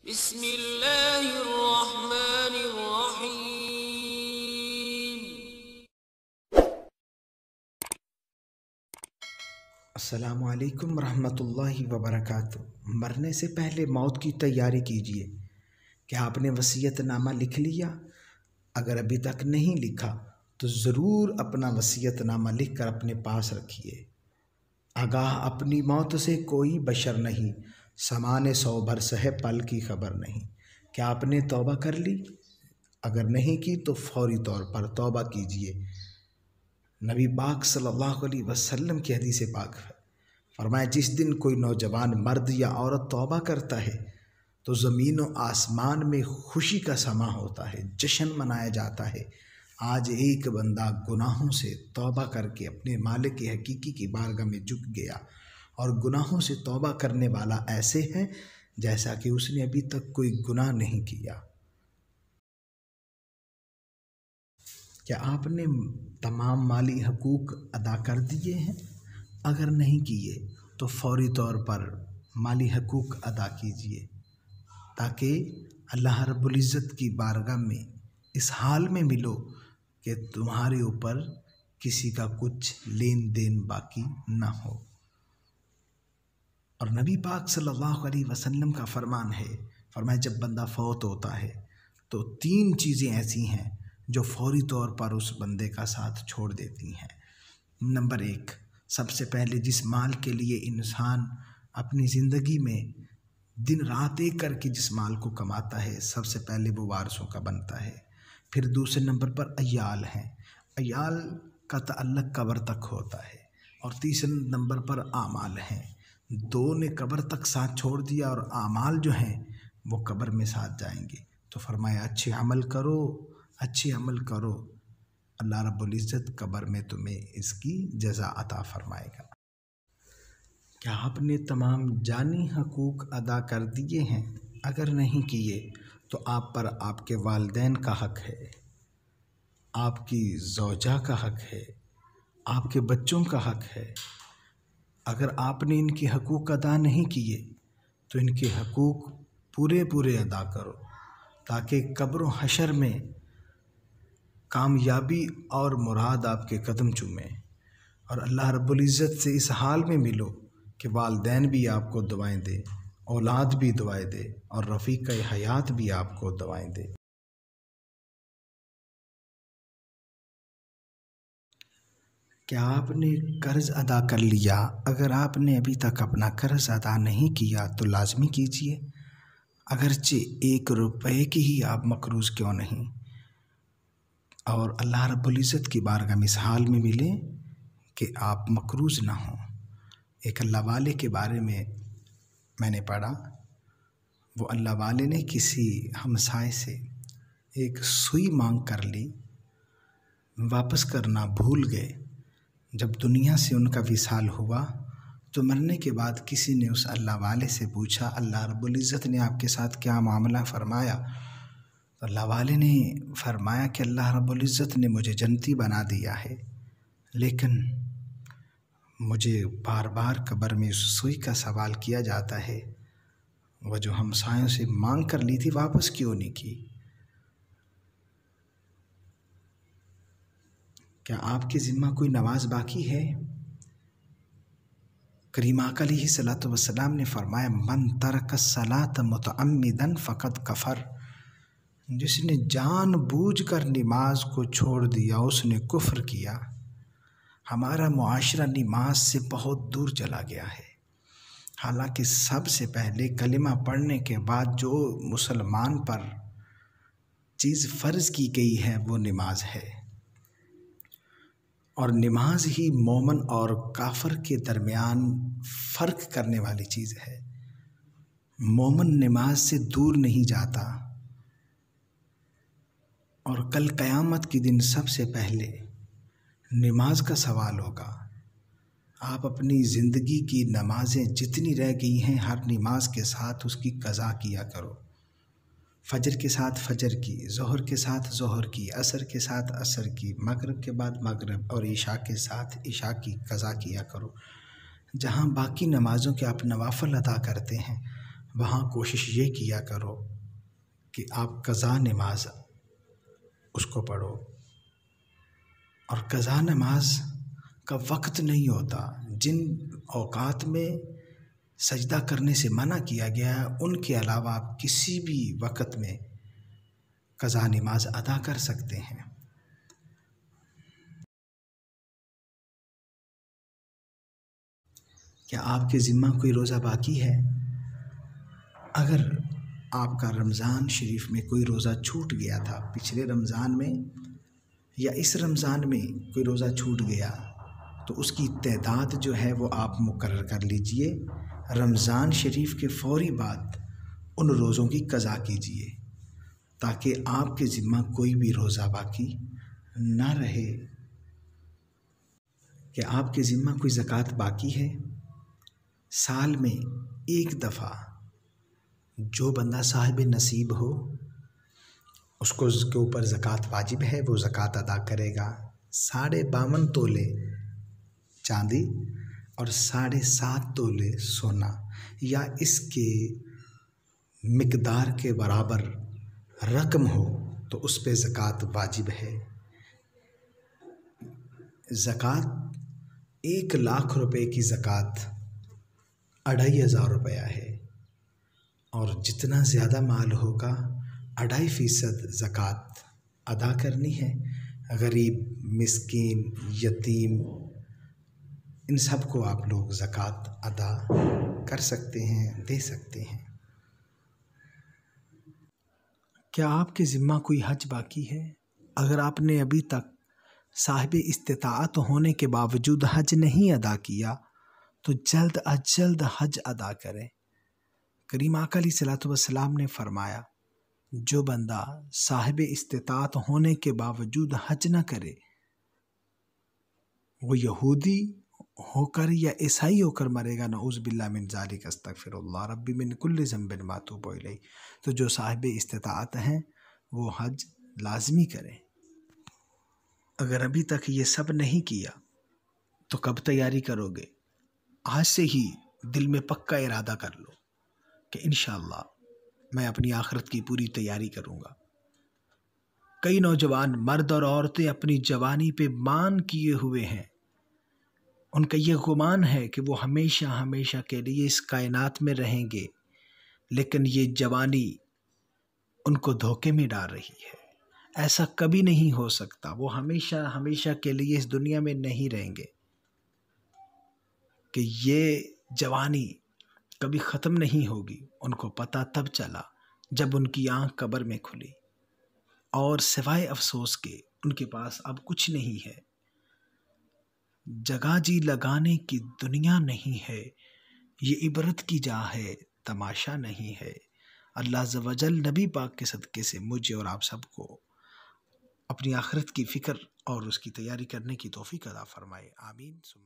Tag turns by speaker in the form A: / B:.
A: بسم اللہ الرحمن الرحیم۔
B: السلام علیکم ورحمۃ اللہ وبرکاتہ۔ مرنے سے پہلے موت کی تیاری کیجیے۔ کیا آپ نے وصیت نامہ لکھ لیا؟ اگر ابھی تک نہیں لکھا تو ضرور اپنا وصیت نامہ لکھ کر اپنے پاس رکھیے۔ آگاہ اپنی موت سے کوئی بشر نہیں، سامان 100 برس ہے پل کی خبر نہیں۔ کیا آپ نے توبہ کر لی؟ اگر نہیں کی تو فوری طور پر توبہ کیجیے۔ نبی پاک صلی اللہ علیہ وسلم کی حدیث پاک ہے، فرمایا جس دن کوئی نوجوان مرد یا عورت توبہ کرتا ہے تو زمین و آسمان میں خوشی کا سما ہوتا ہے، جشن منایا جاتا ہے۔ آج ایک بندہ گناہوں سے توبہ کر کے اپنے مالک حقیقی کی بارگاہ میں جھک گیا، اور گناہوں سے توبہ کرنے والا ایسے ہے جیسا کہ اس نے ابھی تک کوئی گناہ نہیں کیا۔ کیا آپ نے تمام مالی حقوق ادا کر دیے ہیں؟ اگر نہیں کیے تو فوری طور پر مالی حقوق ادا کیجیے، تاکہ اللہ رب العزت کی بارگاہ میں اس حال میں ملو کہ تمہارے اوپر کسی کا کچھ لین دین باقی نہ ہو۔ اور نبی پاک صلی اللہ علیہ وسلم کا فرمان ہے، فرمایا جب بندہ فوت ہوتا ہے تو 3 چیزیں ایسی ہیں جو فوری طور پر اس بندے کا ساتھ چھوڑ دیتی ہیں۔ نمبر 1، سب سے پہلے جس مال کے لیے انسان اپنی زندگی میں دن رات ایک کر کے جس مال کو کماتا ہے، سب سے پہلے وہ وارثوں کا بنتا ہے۔ پھر دوسرے نمبر پر عیال ہیں، عیال کا تعلق قبر تک ہوتا ہے۔ اور تیسرے نمبر پر اعمال ہیں، 2 نے قبر تک ساتھ چھوڑ دیا اور اعمال جو ہیں وہ قبر میں ساتھ جائیں گے۔ تو فرمایا اچھے عمل کرو، اچھے عمل کرو، اللہ رب العزت قبر میں تمہیں اس کی جزا عطا فرمائے گا۔ کیا آپ نے تمام جانی حقوق ادا کر دیے ہیں؟ اگر نہیں کیے تو آپ پر آپ کے والدین کا حق ہے، آپ کی زوجہ کا حق ہے، آپ کے بچوں کا حق ہے۔ اگر آپ نے ان کے حقوق ادا نہیں کیے تو ان کے حقوق پورے ادا کرو، تاکہ قبر و حشر میں کامیابی اور مراد آپ کے قدم چومیں، اور اللہ رب العزت سے اس حال میں ملو کہ والدین بھی آپ کو دعائیں دے، اولاد بھی دعائیں دے، اور رفیق حیات بھی آپ کو دعائیں دے۔ کیا آپ نے قرض ادا کر لیا؟ اگر آپ نے ابھی تک اپنا قرض ادا نہیں کیا تو لازمی کیجیے، اگرچہ 1 روپے کی ہی آپ مقروض کیوں نہیں، اور اللہ رب العزت کی بارگاہ میں اس حال میں ملیں کہ آپ مقروض نہ ہوں۔ ایک اللہ والے کے بارے میں نے پڑھا، وہ اللہ والے نے کسی ہمسائے سے ایک سوئی مانگ کر لی، واپس کرنا بھول گئے۔ جب دنیا سے ان کا وصال ہوا تو مرنے کے بعد کسی نے اس اللہ والے سے پوچھا اللہ رب العزت نے آپ کے ساتھ کیا معاملہ فرمایا؟ تو اللہ والے نے فرمایا کہ اللہ رب العزت نے مجھے جنتی بنا دیا ہے، لیکن مجھے بار بار قبر میں اس سوئی کا سوال کیا جاتا ہے، وہ جو ہمسایوں سے مانگ کر لی تھی واپس کیوں نہیں کی؟ کیا آپ کے ذمہ کوئی نماز باقی ہے؟ کریم آقا علیہ الصلوۃ والسلام نے فرمایا من ترک الصلاۃ متعمدا فقد کفر، جس نے جان بوجھ کر نماز کو چھوڑ دیا اس نے کفر کیا۔ ہمارا معاشرہ نماز سے بہت دور چلا گیا ہے، حالانکہ سب سے پہلے کلمہ پڑھنے کے بعد جو مسلمان پر چیز فرض کی گئی ہے وہ نماز ہے، اور نماز ہی مومن اور کافر کے درمیان فرق کرنے والی چیز ہے۔ مومن نماز سے دور نہیں جاتا، اور کل قیامت کے دن سب سے پہلے نماز کا سوال ہوگا۔ آپ اپنی زندگی کی نمازیں جتنی رہ گئی ہیں ہر نماز کے ساتھ اس کی قضا کیا کرو، فجر کے ساتھ فجر کی، ظہر کے ساتھ ظہر کی، عصر کے ساتھ عصر کی، مغرب کے بعد مغرب اور عشاء کے ساتھ عشاء کی قضا کیا کرو۔ جہاں باقی نمازوں کے آپ نوافل ادا کرتے ہیں وہاں کوشش یہ کیا کرو کہ آپ قضا نماز اس کو پڑھو، اور قضا نماز کا وقت نہیں ہوتا، جن اوقات میں سجدہ کرنے سے منع کیا گیا ہے ان کے علاوہ آپ کسی بھی وقت میں قضا نماز ادا کر سکتے ہیں۔ کیا آپ کے ذمہ کوئی روزہ باقی ہے؟ اگر آپ کا رمضان شریف میں کوئی روزہ چھوٹ گیا تھا، پچھلے رمضان میں یا اس رمضان میں کوئی روزہ چھوٹ گیا، تو اس کی تعداد جو ہے وہ آپ مقرر کر لیجئے۔ رمضان شریف کے فوری بعد ان روزوں کی قضا کیجئے تاکہ آپ کے ذمہ کوئی بھی روزہ باقی نہ رہے۔ کہ آپ کے ذمہ کوئی زکوٰۃ باقی ہے؟ سال میں ایک دفعہ جو بندہ صاحب نصیب ہو اس کو اس کے اوپر زکوٰۃ واجب ہے، وہ زکوٰۃ ادا کرے گا۔ 52.5 تولے چاندی اور 7.5 تولے سونا یا اس کے مقدار کے برابر رقم ہو تو اس پہ زکوٰۃ واجب ہے۔ زکوٰۃ 1 لاکھ روپے کی زکوٰۃ 2500 روپیہ ہے، اور جتنا زیادہ مال ہوگا 2.5% زکوٰۃ ادا کرنی ہے۔ غریب، مسکین، یتیم، ان سب کو آپ لوگ زکوٰۃ ادا کر سکتے ہیں، دے سکتے ہیں۔ کیا آپ کے ذمہ کوئی حج باقی ہے؟ اگر آپ نے ابھی تک صاحب استطاعت ہونے کے باوجود حج نہیں ادا کیا تو جلد از جلد حج ادا کریں۔ کریم آقا علیہ الصلوۃ والسلام نے فرمایا، جو بندہ صاحب استطاعت ہونے کے باوجود حج نہ کرے وہ یہودی ہو کر یا عیسائی ہو کر مرے گا، نعوذ باللہ من ذالک، استغفر اللہ ربی من کل ذنب ما اتوب الیہ۔ تو جو صاحب استطاعت ہیں وہ حج لازمی کریں۔ اگر ابھی تک یہ سب نہیں کیا تو کب تیاری کرو گے؟ آج سے ہی دل میں پکا ارادہ کر لو کہ انشاءاللہ میں اپنی آخرت کی پوری تیاری کروں گا۔ کئی نوجوان مرد اور عورتیں اپنی جوانی پہ مان کیے ہوئے ہیں، ان کا یہ گمان ہے کہ وہ ہمیشہ ہمیشہ کے لیے اس کائنات میں رہیں گے، لیکن یہ جوانی ان کو دھوکے میں ڈال رہی ہے۔ ایسا کبھی نہیں ہو سکتا، وہ ہمیشہ ہمیشہ کے لیے اس دنیا میں نہیں رہیں گے، کہ یہ جوانی کبھی ختم نہیں ہوگی۔ ان کو پتہ تب چلا جب ان کی آنکھ قبر میں کھلی، اور سوائے افسوس کے ان کے پاس اب کچھ نہیں ہے۔ جگہ جی لگانے کی دنیا نہیں ہے، یہ عبرت کی جا ہے، تماشا نہیں ہے۔ اللہ عز و جل نبی پاک کے صدقے سے مجھے اور آپ سب کو اپنی آخرت کی فکر اور اس کی تیاری کرنے کی توفیق عطا فرمائے، آمین ثم